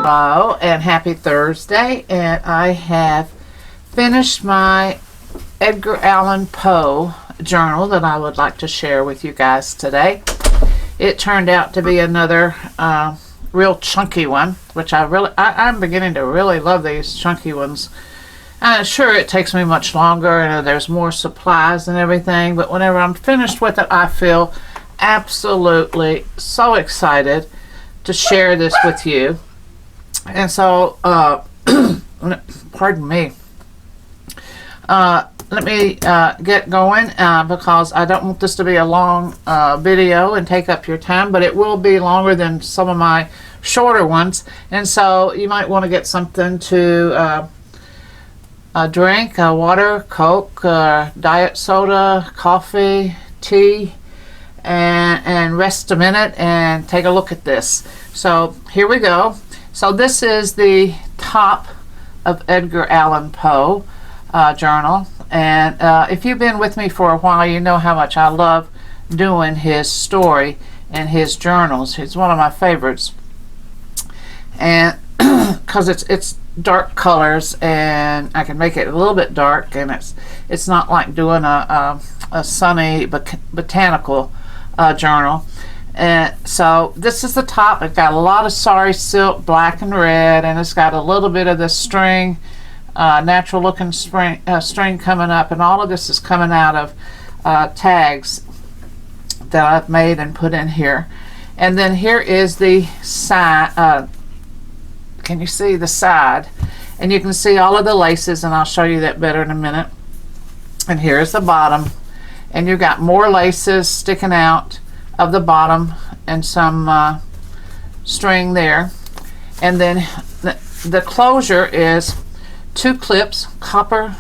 Hello and happy Thursday, and I have finished my Edgar Allan Poe journal that I would like to share with you guys today. It turned out to be another real chunky one, which I'm beginning to really love these chunky ones. Sure, it takes me much longer and there's more supplies and everything, but whenever I'm finished with it, I feel absolutely so excited to share this with you. And so, pardon me. Let me get going because I don't want this to be a long video and take up your time, but it will be longer than some of my shorter ones. And so you might want to get something to drink, water, Coke, diet soda, coffee, tea, and rest a minute and take a look at this. So here we go. So this is the top of Edgar Allan Poe journal, and if you've been with me for a while, you know how much I love doing his story and his journals. It's one of my favorites, and because it's dark colors, and I can make it a little bit dark, and it's not like doing a sunny botanical journal. And so this is the top. It's got a lot of sari silk, black and red, and it's got a little bit of the string, natural looking string coming up, and all of this is coming out of tags that I've made and put in here. And then here is the side. Can you see the side? And you can see all of the laces, and I'll show you that better in a minute. And here's the bottom, and you've got more laces sticking out of the bottom and some string there. And then the closure is two clips, copper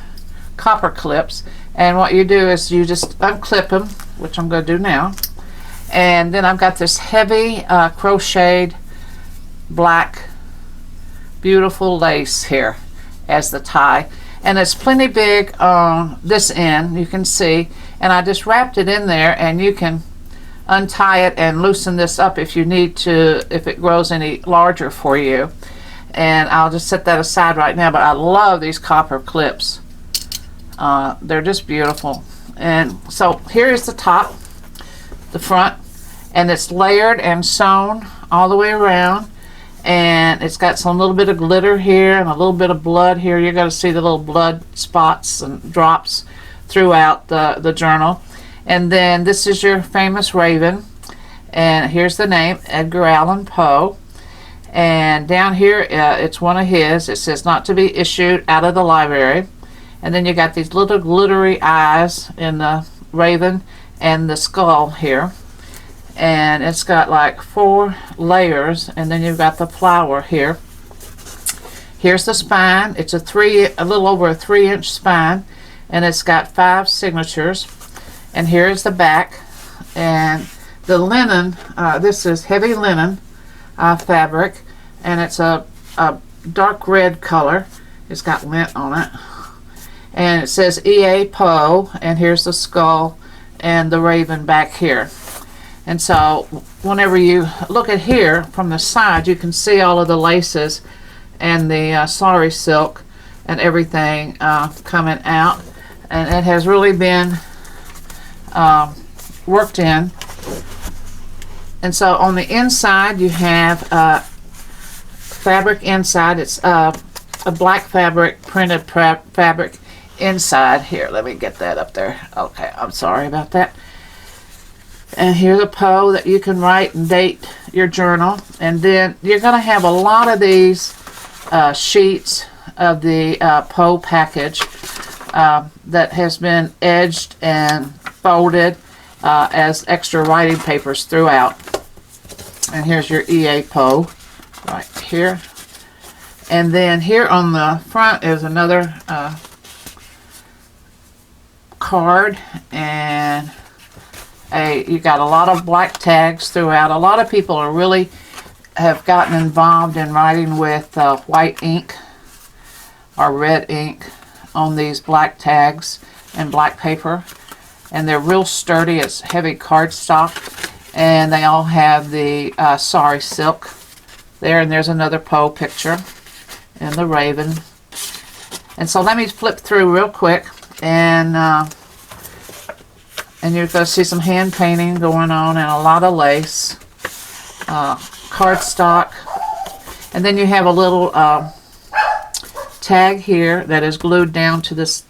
clips, and what you do is you just unclip them, which I'm going to do now. And then I've got this heavy crocheted black beautiful lace here as the tie, and it's plenty big on this end, you can see, and I just wrapped it in there, and you can untie it and loosen this up if you need to, if it grows any larger for you. And I'll just set that aside right now, but I love these copper clips. They're just beautiful. And so here is the top, the front, and it's layered and sewn all the way around, and it's got some little bit of glitter here and a little bit of blood here. You're going to see the little blood spots and drops throughout the journal. And then this is your famous raven, and here's the name, Edgar Allan Poe. And down here it's one of his. It says not to be issued out of the library. And then you got these little glittery eyes in the raven and the skull here, and it's got like 4 layers. And then you've got the flower here. Here's the spine. It's a little over a 3-inch spine, and it's got 5 signatures. And here's the back, and the linen, this is heavy linen fabric, and it's a dark red color. It's got lint on it, and it says E.A. Poe, and here's the skull and the raven back here. And so whenever you look at here from the side, you can see all of the laces and the sari silk and everything coming out, and it has really been worked in. And so on the inside you have fabric inside. It's a black fabric, printed fabric inside here. Let me get that up there. Okay, I'm sorry about that. And here's a Poe that you can write and date your journal. And then you're going to have a lot of these sheets of the Poe package that has been edged and folded as extra writing papers throughout. And here's your E.A. Poe right here. And then here on the front is another card, and you got a lot of black tags throughout. A lot of people have gotten involved in writing with white ink or red ink on these black tags and black paper, and they're real sturdy. It's heavy cardstock, and they all have the sari silk there, and there's another Poe picture and the raven. And so let me flip through real quick, and you're going to see some hand painting going on and a lot of lace, cardstock, and then you have a little tag here that is glued down to this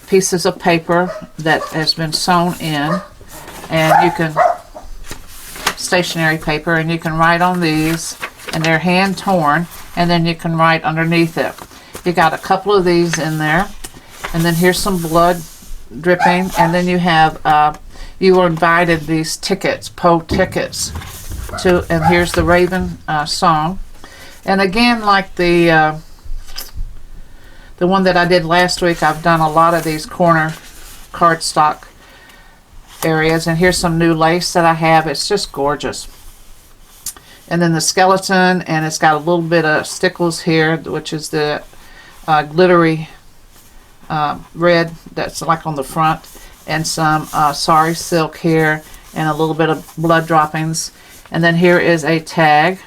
pieces of paper that has been sewn in, and you can, stationery paper, and you can write on these, and they're hand torn, and then you can write underneath it. You got a couple of these in there, and then here's some blood dripping, and then you have you were invited these tickets, Poe tickets, to, and here's the Raven song. And again, like the one that I did last week, I've done a lot of these corner cardstock areas, and here's some new lace that I have. It's just gorgeous. And then the skeleton, and it's got a little bit of stickles here, which is the glittery red that's like on the front, and some sari silk here, and a little bit of blood droppings. And then here is a tag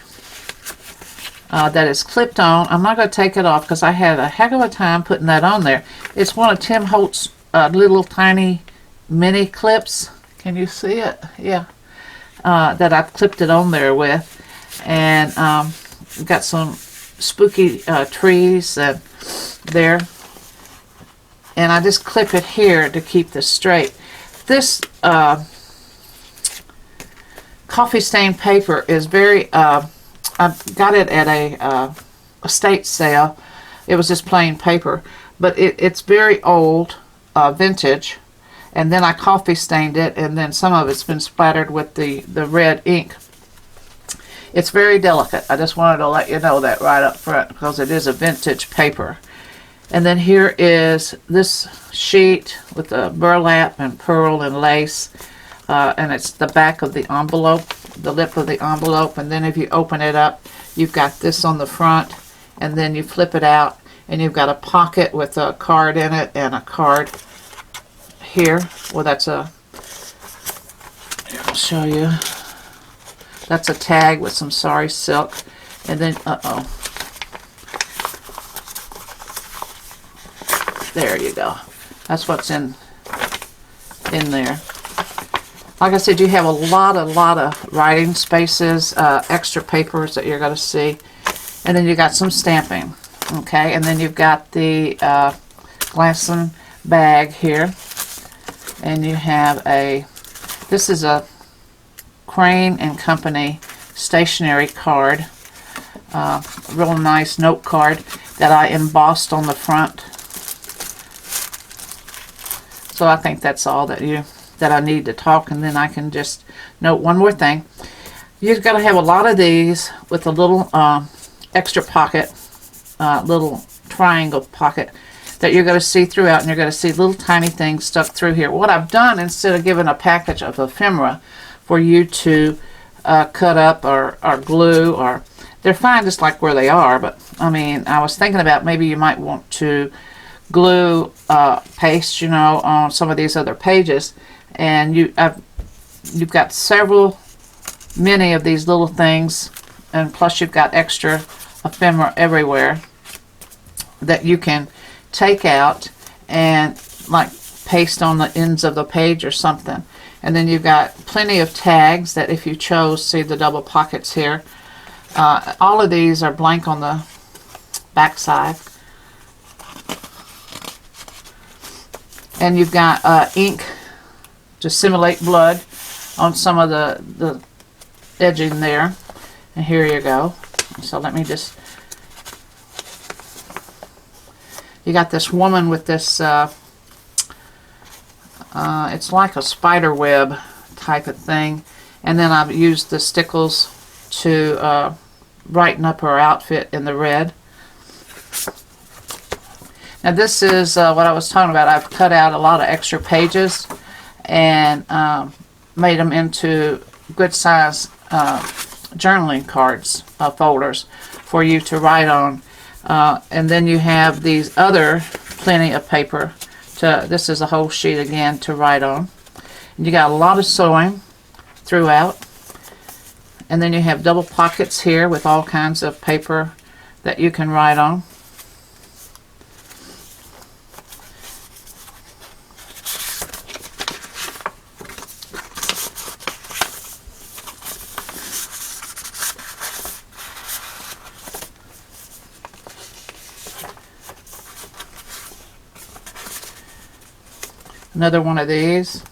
that is clipped on. I'm not going to take it off because I had a heck of a time putting that on there. It's one of Tim Holtz's little tiny mini clips. Can you see it? Yeah. That I clipped it on there with. And got some spooky trees there. And I just clip it here to keep this straight. This coffee stain paper is very, I got it at a estate sale. It was just plain paper, but it's very old, vintage, and then I coffee stained it, and then some of it's been splattered with the red ink. It's very delicate. I just wanted to let you know that right up front, because it is a vintage paper. And then here is this sheet with the burlap and pearl and lace, and it's the back of the envelope, the lip of the envelope. And then if you open it up, you've got this on the front, and then you flip it out, and you've got a pocket with a card in it, and a card here. Well, that's a, I'll show you. That's a tag with some sari silk, and then there you go. That's what's in there. Like I said, you have a lot of writing spaces, extra papers that you're going to see, and then you got some stamping. Okay, and then you've got the glassen bag here, and you have this is a Crane and Company stationery card, real nice note card that I embossed on the front. So I think that's all that I need to talk, and then I can just note one more thing. You've got to have a lot of these with a little extra pocket, little triangle pocket that you're going to see throughout, and you're going to see little tiny things stuck through here. What I've done, instead of giving a package of ephemera for you to cut up or glue, or they're fine just like where they are, but I mean, I was thinking about maybe you might want to glue paste, you know, on some of these other pages, and you've got many of these little things, and plus you've got extra ephemera everywhere that you can take out and like paste on the ends of the page or something. And then you've got plenty of tags that if you chose, see the double pockets here. All of these are blank on the back side. And you've got ink to simulate blood on some of the edging there. And here you go. So let me just... You got this woman with this... it's like a spider web type of thing. And then I've used the stickles to brighten up her outfit in the red. Now this is what I was talking about. I've cut out a lot of extra pages and made them into good size journaling cards, folders for you to write on. And then you have these other plenty of paper. This is a whole sheet again to write on. And you got a lot of sewing throughout. And then you have double pockets here with all kinds of paper that you can write on. Another one of these.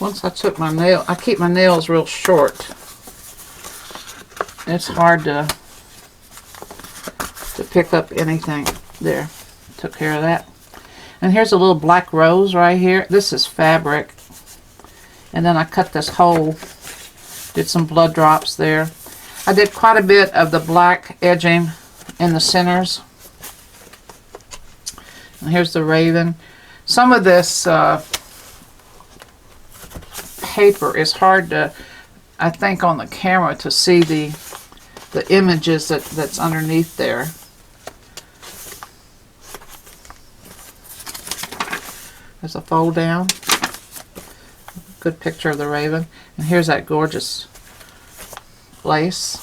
Once I took my nail, I keep my nails real short. It's hard to pick up anything. There, took care of that. And here's a little black rose right here. This is fabric. And then I cut this hole, did some blood drops there. I did quite a bit of the black edging in the centers. And here's the raven. Some of this paper is hard to, I think, on the camera to see the images that's underneath there. There's a fold down. Good picture of the raven. And here's that gorgeous lace.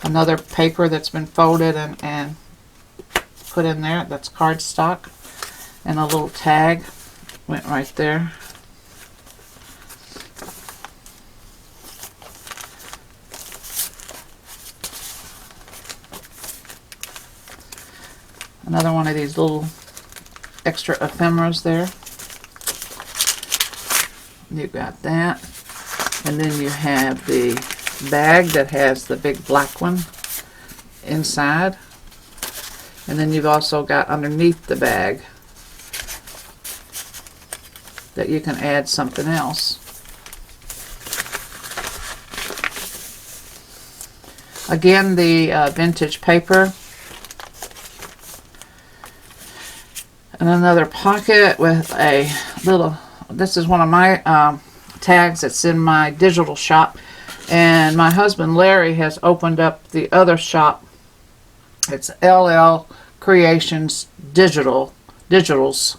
Another paper that's been folded and put in there. That's cardstock. And a little tag went right there. Another one of these little extra ephemeras there. You got that. And then you have the bag that has the big black one inside. And then you've also got underneath the bag that you can add something else. Again, the vintage paper. And another pocket with a little, this is one of my tags that's in my digital shop. And my husband Larry has opened up the other shop. It's LL Creations Digitals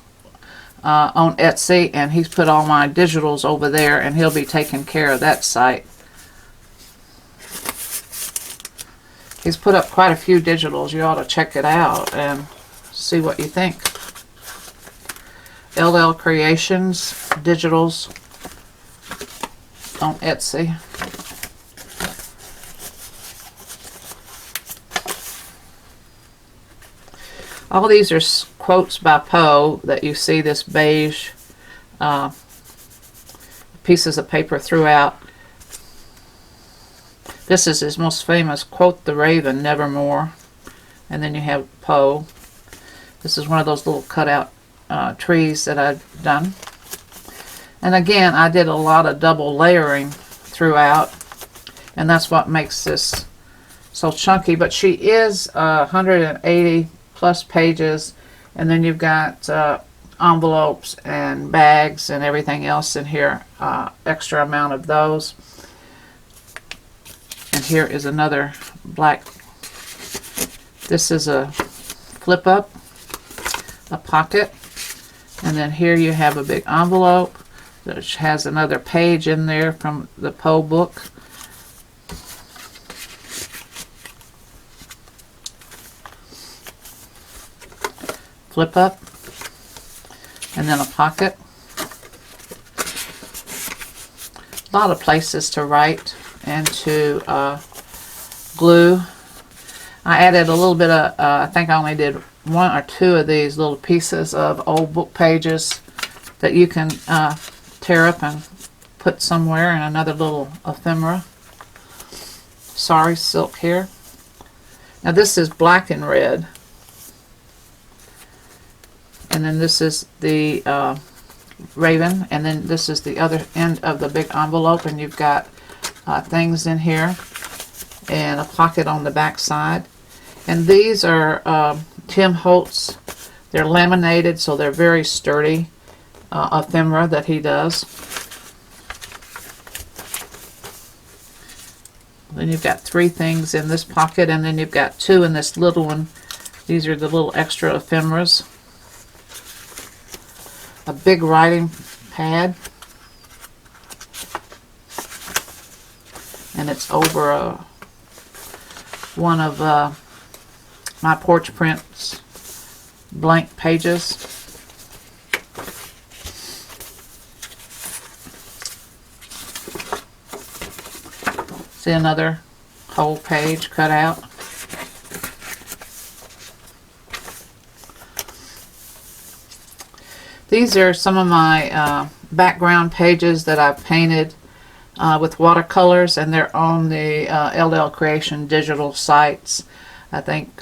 on Etsy. And he's put all my digitals over there, and he'll be taking care of that site. He's put up quite a few digitals. You ought to check it out and see what you think. LL Creations Digitals on Etsy. All these are quotes by Poe that you see this beige pieces of paper throughout. This is his most famous quote, the raven, nevermore. And then you have Poe. This is one of those little cutout trees that I've done. And again, I did a lot of double layering throughout, and that's what makes this so chunky. But she is 180 plus pages, and then you've got envelopes and bags and everything else in here, extra amount of those. And here is another black. This is a flip up, a pocket. And then here you have a big envelope which has another page in there from the Poe book. flip up, and then a pocket. A lot of places to write and to glue. I added a little bit of, I think I only did 1 or 2 of these little pieces of old book pages that you can tear up and put somewhere in another little ephemera. Sorry silk here. Now this is black and red. And then this is the raven, and then this is the other end of the big envelope, and you've got things in here and a pocket on the back side. And these are Tim Holtz. They're laminated, so they're very sturdy ephemera that he does. Then you've got 3 things in this pocket, and then you've got 2 in this little one. These are the little extra ephemeras. A big writing pad, and it's over one of my porch prints blank pages. See another whole page cut out. These are some of my background pages that I've painted with watercolors, and they're on the LL Creation digital sites. I think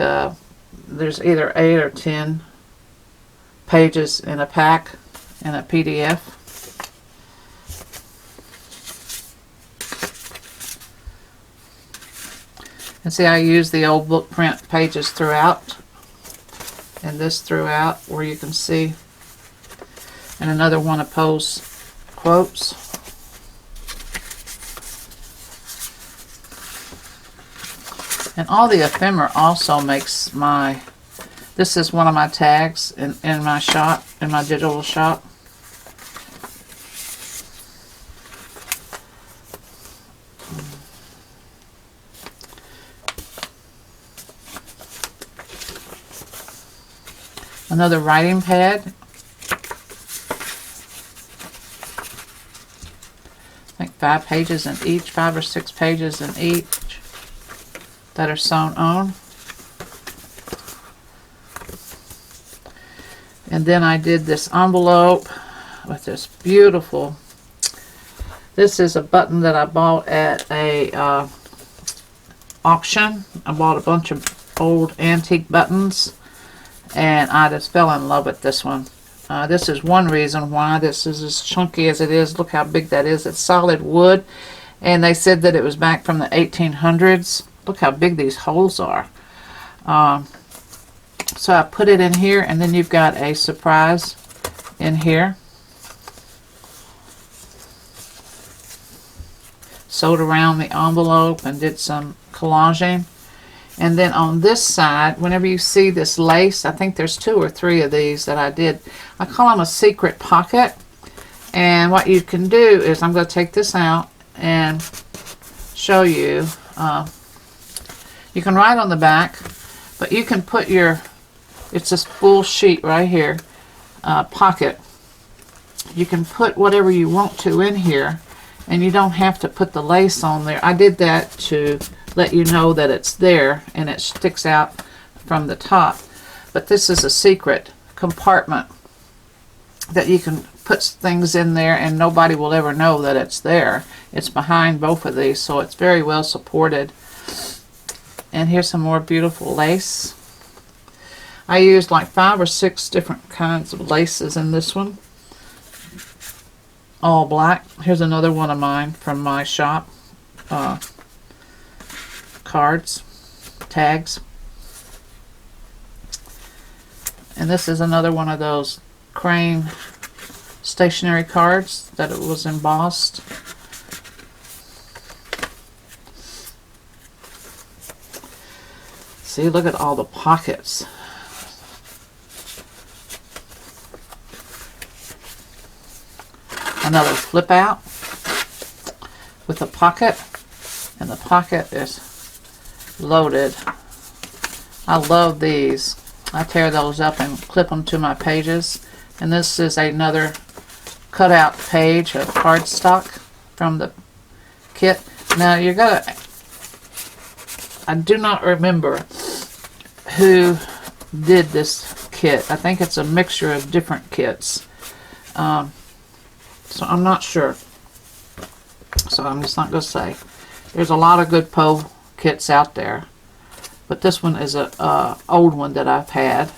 there's either 8 or 10 pages in a pack in a PDF. And see, I use the old book print pages throughout, and this throughout, where you can see. And another one of Poe's quotes. And all the ephemera also makes my, this is one of my tags in my shop, in my digital shop. Another writing pad. I think 5 pages in each, 5 or 6 pages in each that are sewn on. And then I did this envelope with this beautiful, this is a button that I bought at a auction. I bought a bunch of old antique buttons, and I just fell in love with this one. This is one reason why this is as chunky as it is. Look how big that is. It's solid wood, and they said that it was back from the 1800s. Look how big these holes are. So I put it in here, and then you've got a surprise in here. Sewed around the envelope and did some collaging. And then on this side, whenever you see this lace, I think there's 2 or 3 of these that I did. I call them a secret pocket. And what you can do is, I'm going to take this out and show you. You can write on the back, but you can put your, it's this full sheet right here, pocket. You can put whatever you want to in here, and you don't have to put the lace on there. I did that to let you know that it's there, and it sticks out from the top. But this is a secret compartment that you can put things in there, and nobody will ever know that it's there. It's behind both of these, so it's very well supported. And here's some more beautiful lace. I used like 5 or 6 different kinds of laces in this one. All black. Here's another one of mine from my shop. Cards, tags. And this is another one of those crane stationery cards that it was embossed. See, look at all the pockets. Another flip out with a pocket, and the pocket is loaded. I love these. I tear those up and clip them to my pages. And this is another cutout page of cardstock from the kit. Now you gotta, I do not remember who did this kit. I think it's a mixture of different kits. So I'm not sure. So I'm just not going to say. There's a lot of good Poe kits out there. But this one is a old one that I've had.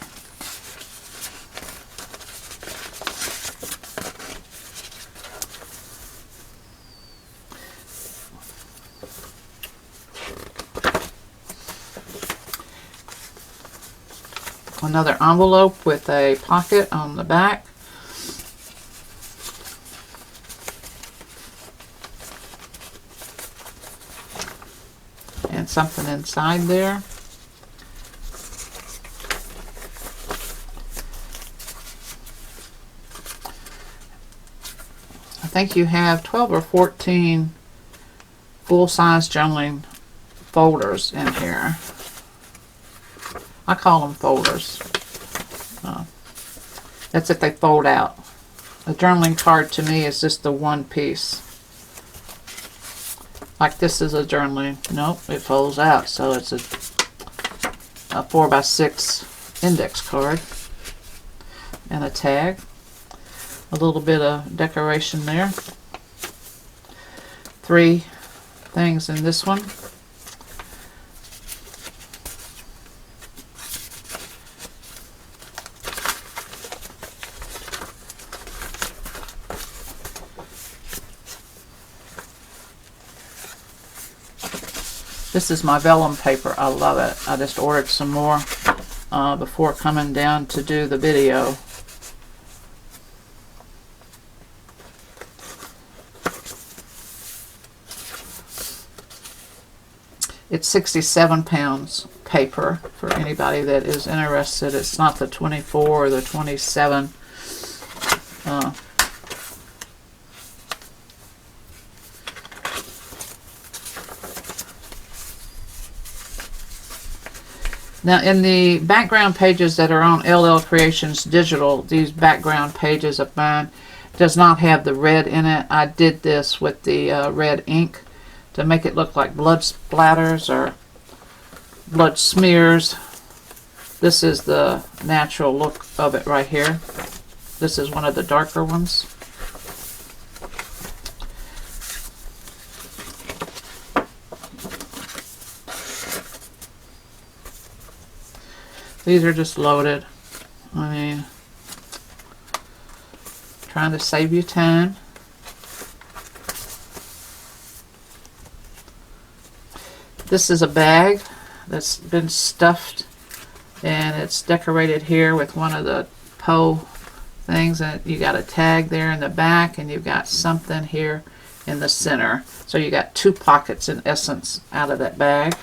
Another envelope with a pocket on the back. And something inside there. I think you have 12 or 14 full-size journaling folders in here. I call them folders. That's if they fold out. A journaling card to me is just the one piece. Like this is a journaling. Nope, it folds out. So it's a 4x6 index card. And a tag. A little bit of decoration there. 3 things in this one. This is my vellum paper. I love it. I just ordered some more before coming down to do the video. It's 67 pounds paper for anybody that is interested. It's not the 24 or the 27. Now in the background pages that are on LL Creations Digital, these background pages of mine does not have the red in it. I did this with the red ink to make it look like blood splatters or blood smears. This is the natural look of it right here. This is one of the darker ones. These are just loaded. I mean, trying to save you time. This is a bag that's been stuffed, and it's decorated here with one of the Poe things, and you got a tag there in the back, and you've got something here in the center. So you got 2 pockets in essence out of that bag.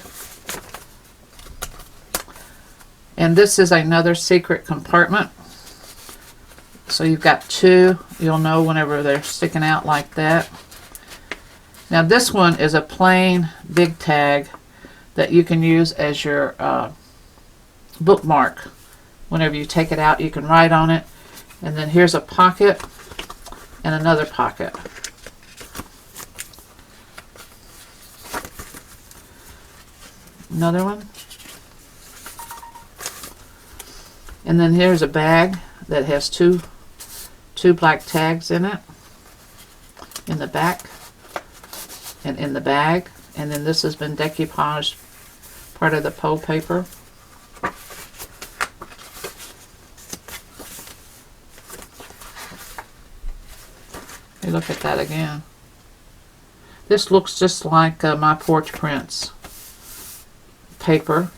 And this is another secret compartment. So you've got 2. You'll know whenever they're sticking out like that. Now this one is a plain big tag that you can use as your bookmark. Whenever you take it out, you can write on it. And then here's a pocket and another pocket. Another one. And then here's a bag that has two black tags in it, in the back and in the bag. And then this has been decoupaged, part of the Poe paper. Hey, look at that again. This looks just like my Porch Prints paper.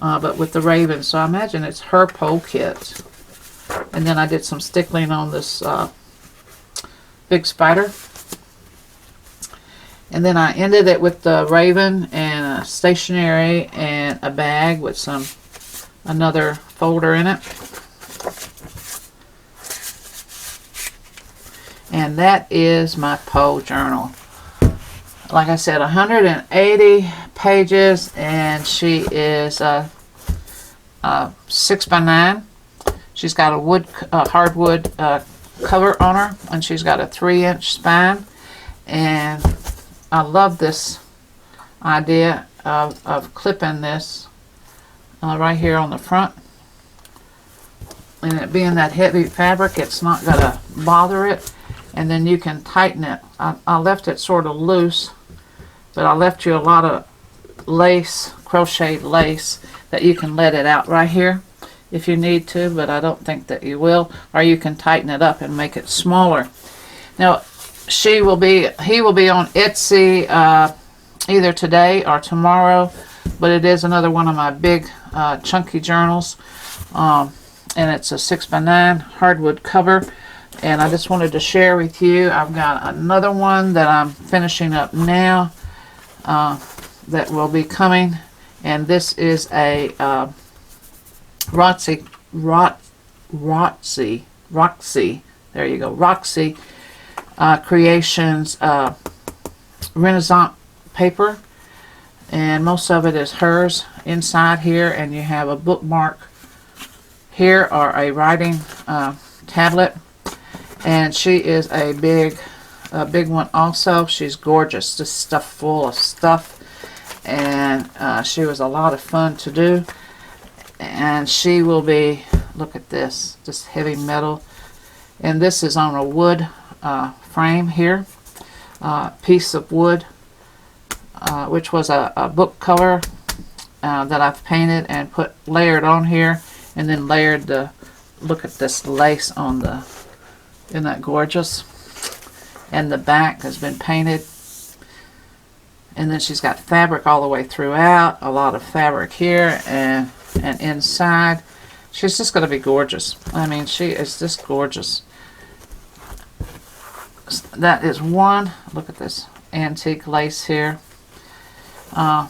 But with the raven, so I imagine it's her Poe kit. And then I did some stickling on this big spider. And then I ended it with the raven and a stationery and a bag with another folder in it. And that is my Poe journal. Like I said, 180 pages, and she is 6x9. She's got a wood, hardwood cover on her, and she's got a 3-inch spine. And I love this idea of clipping this right here on the front. And it being that heavy fabric, it's not going to bother it. And then you can tighten it. I left it sort of loose, but I left you a lot of lace, crocheted lace, that you can let it out right here if you need to, but I don't think that you will. Or you can tighten it up and make it smaller. Now, he will be on Etsy either today or tomorrow, but it is another one of my big chunky journals. And it's a 6x9 hardwood cover. And I just wanted to share with you, I've got another one that I'm finishing up now that will be coming. And this is a Roxy, there you go, Roxy Creations Renaissance paper. And most of it is hers inside here. And you have a bookmark here or a writing tablet. And she is a big one also. She's gorgeous, just stuffed full of stuff. And she was a lot of fun to do. And she will be, look at this, just heavy metal. And this is on a wood frame here. Piece of wood, which was a book cover that I've painted and put layered on here. And then layered the, look at this lace on the, isn't that gorgeous? And the back has been painted. And then she's got fabric all the way throughout, a lot of fabric here and inside. She's just going to be gorgeous. I mean, she is just gorgeous. That is one. Look at this antique lace here.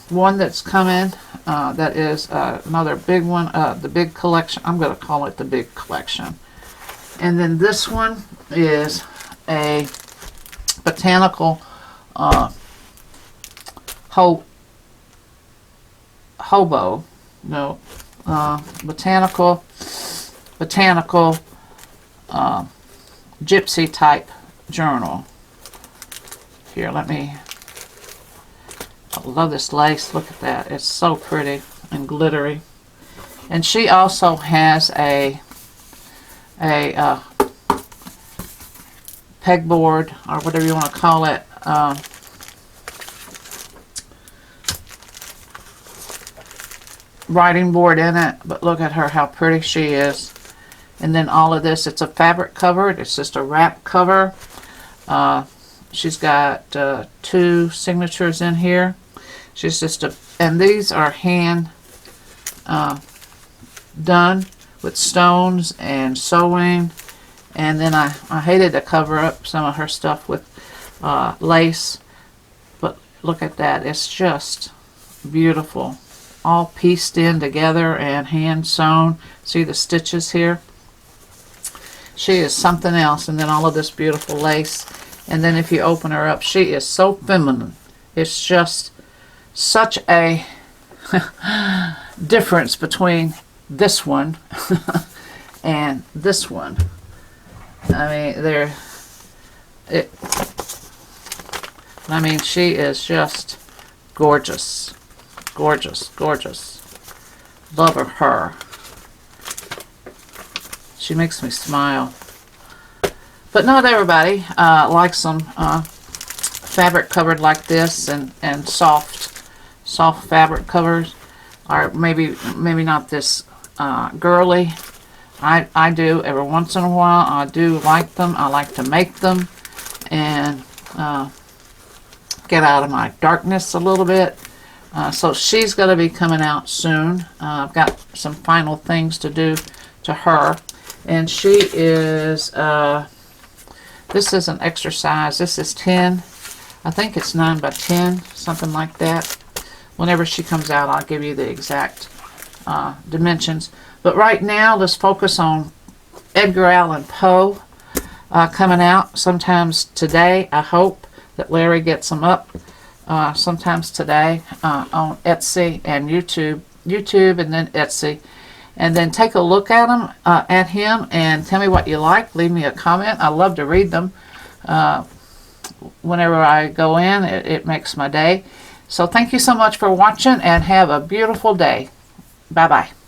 One that's coming, that is another big one, the big collection. I'm going to call it the big collection. And then this one is a botanical hobo, no, botanical gypsy type journal. Here, let me, I love this lace. Look at that. It's so pretty and glittery. And she also has a pegboard, or whatever you want to call it, writing board in it. But look at her, how pretty she is. And then all of this, it's a fabric cover. It's just a wrap cover. She's got 2 signatures in here. She's just and these are hand done with stones and sewing. And then I hated to cover up some of her stuff with lace, but look at that. It's just beautiful, all pieced in together and hand sewn. See the stitches here? She is something else. And then all of this beautiful lace. And then if you open her up, she is so feminine. It's just such a difference between this one and this one. I mean, she is just gorgeous. Gorgeous, gorgeous. Love her. She makes me smile. But not everybody likes them fabric covered like this, and soft fabric covers, or maybe not this girly. I do every once in a while. I do like them. I like to make them and get out of my darkness a little bit. So she's going to be coming out soon. I've got some final things to do to her. And she is, this is an exercise. This is 10. I think it's 9 by 10, something like that. Whenever she comes out, I'll give you the exact dimensions. But right now, let's focus on Edgar Allan Poe coming out sometimes today. I hope that Larry gets them up sometimes today on Etsy and YouTube and then Etsy. and then take a look at them, at him, and tell me what you like. Leave me a comment. I love to read them. Whenever I go in, it makes my day. So thank you so much for watching, and have a beautiful day. Bye-bye.